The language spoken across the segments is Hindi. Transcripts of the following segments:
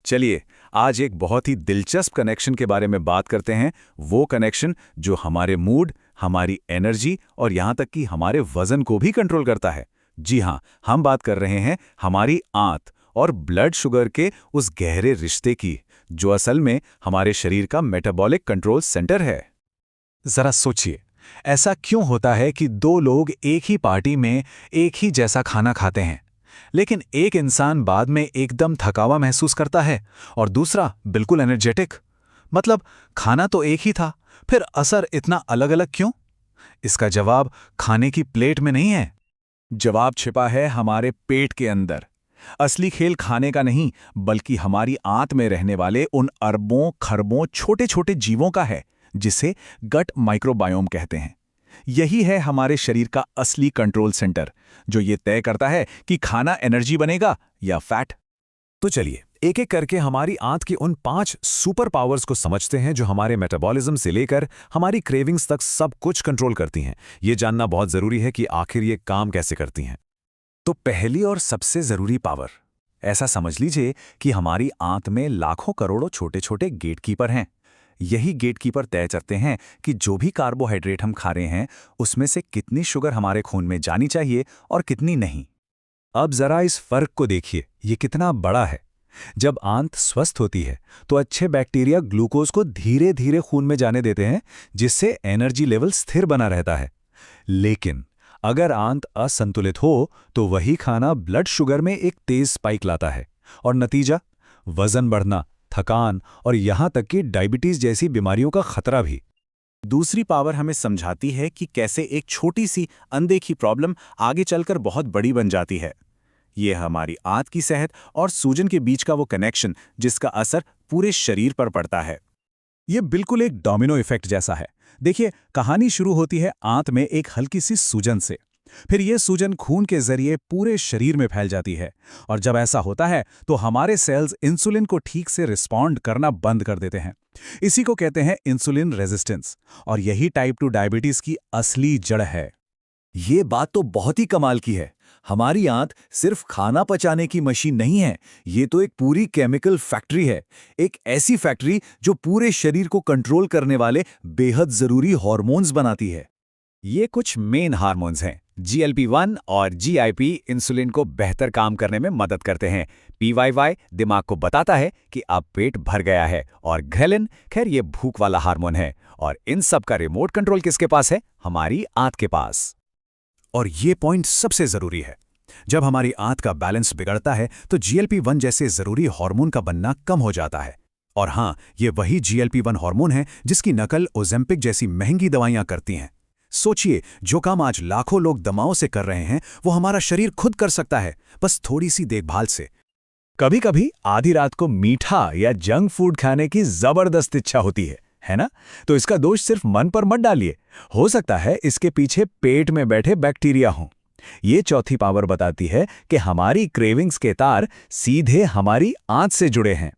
चलिए आज एक बहुत ही दिलचस्प कनेक्शन के बारे में बात करते हैं। वो कनेक्शन जो हमारे मूड, हमारी एनर्जी और यहाँ तक कि हमारे वजन को भी कंट्रोल करता है। जी हाँ, हम बात कर रहे हैं हमारी आंत और ब्लड शुगर के उस गहरे रिश्ते की, जो असल में हमारे शरीर का मेटाबॉलिक कंट्रोल सेंटर है। जरा सोचिए, ऐसा क्यों होता है कि दो लोग एक ही पार्टी में एक ही जैसा खाना खाते हैं, लेकिन एक इंसान बाद में एकदम थकावा महसूस करता है और दूसरा बिल्कुल एनर्जेटिक? मतलब खाना तो एक ही था, फिर असर इतना अलग अलग क्यों? इसका जवाब खाने की प्लेट में नहीं है। जवाब छिपा है हमारे पेट के अंदर। असली खेल खाने का नहीं, बल्कि हमारी आंत में रहने वाले उन अरबों खरबों छोटे छोटे जीवों का है, जिसे गट माइक्रोबायोम कहते हैं। यही है हमारे शरीर का असली कंट्रोल सेंटर, जो ये तय करता है कि खाना एनर्जी बनेगा या फैट। तो चलिए एक एक करके हमारी आंत की उन 5 सुपर पावर्स को समझते हैं, जो हमारे मेटाबॉलिज्म से लेकर हमारी क्रेविंग्स तक सब कुछ कंट्रोल करती हैं। ये जानना बहुत जरूरी है कि आखिर ये काम कैसे करती हैं। तो पहली और सबसे जरूरी पावर, ऐसा समझ लीजिए कि हमारी आंत में लाखों करोड़ों छोटे छोटे गेटकीपर हैं। यही गेटकीपर तय करते हैं कि जो भी कार्बोहाइड्रेट हम खा रहे हैं, उसमें से कितनी शुगर हमारे खून में जानी चाहिए और कितनी नहीं। अब जरा इस फर्क को देखिए, ये कितना बड़ा है। जब आंत स्वस्थ होती है तो अच्छे बैक्टीरिया ग्लूकोज को धीरे धीरे खून में जाने देते हैं, जिससे एनर्जी लेवल स्थिर बना रहता है। लेकिन अगर आंत असंतुलित हो तो वही खाना ब्लड शुगर में एक तेज स्पाइक लाता है, और नतीजा वजन बढ़ना, थकान और यहां तक कि डायबिटीज जैसी बीमारियों का खतरा भी। दूसरी पावर हमें समझाती है कि कैसे एक छोटी सी अनदेखी प्रॉब्लम आगे चलकर बहुत बड़ी बन जाती है। ये हमारी आंत की सेहत और सूजन के बीच का वो कनेक्शन, जिसका असर पूरे शरीर पर पड़ता है। ये बिल्कुल एक डोमिनो इफेक्ट जैसा है। देखिए, कहानी शुरू होती है आंत में एक हल्की सी सूजन से। फिर ये सूजन खून के जरिए पूरे शरीर में फैल जाती है, और जब ऐसा होता है तो हमारे सेल्स इंसुलिन को ठीक से रिस्पॉन्ड करना बंद कर देते हैं। इसी को कहते हैं इंसुलिन रेजिस्टेंस, और यही टाइप 2 डायबिटीज की असली जड़ है। ये बात तो बहुत ही कमाल की है। हमारी आंत सिर्फ खाना पचाने की मशीन नहीं है, ये तो एक पूरी केमिकल फैक्ट्री है। एक ऐसी फैक्ट्री जो पूरे शरीर को कंट्रोल करने वाले बेहद जरूरी हार्मोन्स बनाती है। ये कुछ मेन हार्मोन्स हैं। GLP-1 और GIP इंसुलिन को बेहतर काम करने में मदद करते हैं। PYY दिमाग को बताता है कि अब पेट भर गया है, और ग्रेलिन, खैर ये भूख वाला हार्मोन है। और इन सब का रिमोट कंट्रोल किसके पास है? हमारी आंत के पास। और ये पॉइंट सबसे जरूरी है। जब हमारी आंत का बैलेंस बिगड़ता है तो GLP-1 जैसे जरूरी हार्मोन का बनना कम हो जाता है। और हाँ, ये वही GLP-1 हार्मोन है जिसकी नकल ओजेम्पिक जैसी महंगी दवाइयां करती हैं। सोचिए, जो काम आज लाखों लोग दमाओं से कर रहे हैं, वो हमारा शरीर खुद कर सकता है, बस थोड़ी सी देखभाल से। कभी कभी आधी रात को मीठा या जंक फूड खाने की जबरदस्त इच्छा होती है ना? तो इसका दोष सिर्फ मन पर मत डालिए। हो सकता है इसके पीछे पेट में बैठे बैक्टीरिया हों। ये चौथी पावर बताती है कि हमारी क्रेविंग्स के तार सीधे हमारी आंत से जुड़े हैं।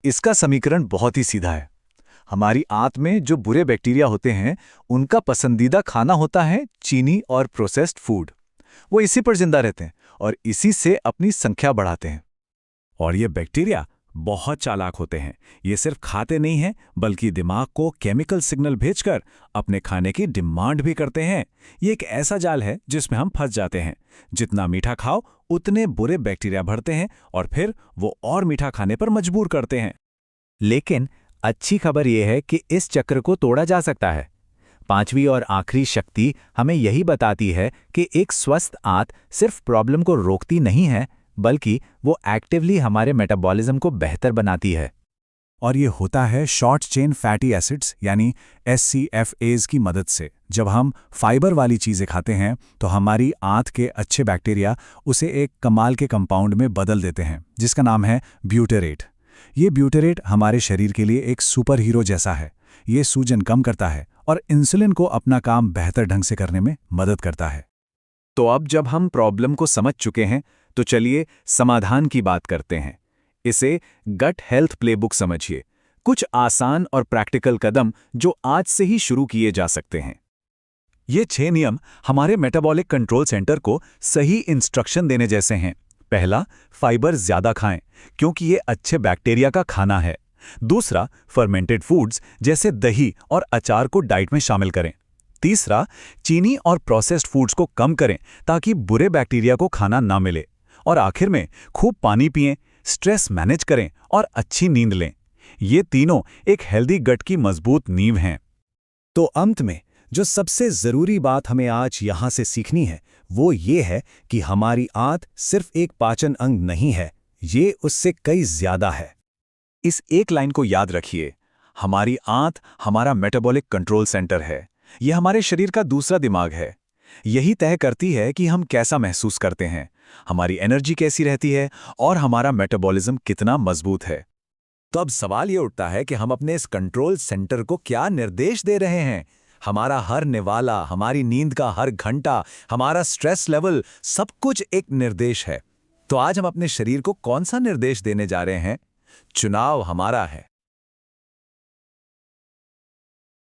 इसका समीकरण बहुत ही सीधा है। हमारी आंत में जो बुरे बैक्टीरिया होते हैं, उनका पसंदीदा खाना होता है चीनी और प्रोसेस्ड फूड। वो इसी पर जिंदा रहते हैं और इसी से अपनी संख्या बढ़ाते हैं। और ये बैक्टीरिया बहुत चालाक होते हैं। ये सिर्फ खाते नहीं हैं, बल्कि दिमाग को केमिकल सिग्नल भेजकर अपने खाने की डिमांड भी करते हैं। ये एक ऐसा जाल है जिसमें हम फंस जाते हैं। जितना मीठा खाओ, उतने बुरे बैक्टीरिया बढ़ते हैं, और फिर वो और मीठा खाने पर मजबूर करते हैं। लेकिन अच्छी खबर यह है कि इस चक्र को तोड़ा जा सकता है। पांचवी और आखिरी शक्ति हमें यही बताती है कि एक स्वस्थ आंत सिर्फ प्रॉब्लम को रोकती नहीं है, बल्कि वो एक्टिवली हमारे मेटाबॉलिज्म को बेहतर बनाती है। और ये होता है शॉर्ट चेन फैटी एसिड्स यानी SCFAs की मदद से। जब हम फाइबर वाली चीज़ें खाते हैं तो हमारी आंत के अच्छे बैक्टीरिया उसे एक कमाल के कंपाउंड में बदल देते हैं, जिसका नाम है ब्यूटेरेट। ये ब्यूटेरेट हमारे शरीर के लिए एक सुपर हीरो जैसा है। ये सूजन कम करता है और इंसुलिन को अपना काम बेहतर ढंग से करने में मदद करता है। तो अब जब हम प्रॉब्लम को समझ चुके हैं, तो चलिए समाधान की बात करते हैं। इसे गट हेल्थ प्लेबुक समझिए। कुछ आसान और प्रैक्टिकल कदम जो आज से ही शुरू किए जा सकते हैं। ये 6 नियम हमारे मेटाबॉलिक कंट्रोल सेंटर को सही इंस्ट्रक्शन देने जैसे हैं। पहला, फाइबर ज्यादा खाएं क्योंकि ये अच्छे बैक्टीरिया का खाना है। दूसरा, फर्मेंटेड फूड्स जैसे दही और अचार को डाइट में शामिल करें। तीसरा, चीनी और प्रोसेस्ड फूड्स को कम करें ताकि बुरे बैक्टीरिया को खाना ना मिले। और आखिर में खूब पानी पिएं, स्ट्रेस मैनेज करें और अच्छी नींद लें। ये तीनों एक हेल्दी गट की मजबूत नींव हैं। तो अंत में जो सबसे जरूरी बात हमें आज यहां से सीखनी है वो ये है कि हमारी आंत सिर्फ एक पाचन अंग नहीं है, ये उससे कई ज्यादा है। इस एक लाइन को याद रखिए, हमारी आंत हमारा मेटाबॉलिक कंट्रोल सेंटर है। यह हमारे शरीर का दूसरा दिमाग है। यही तय करती है कि हम कैसा महसूस करते हैं, हमारी एनर्जी कैसी रहती है और हमारा मेटाबॉलिज्म कितना मजबूत है। तो अब सवाल ये उठता है कि हम अपने इस कंट्रोल सेंटर को क्या निर्देश दे रहे हैं। हमारा हर निवाला, हमारी नींद का हर घंटा, हमारा स्ट्रेस लेवल, सब कुछ एक निर्देश है। तो आज हम अपने शरीर को कौन सा निर्देश देने जा रहे हैं? चुनाव हमारा है।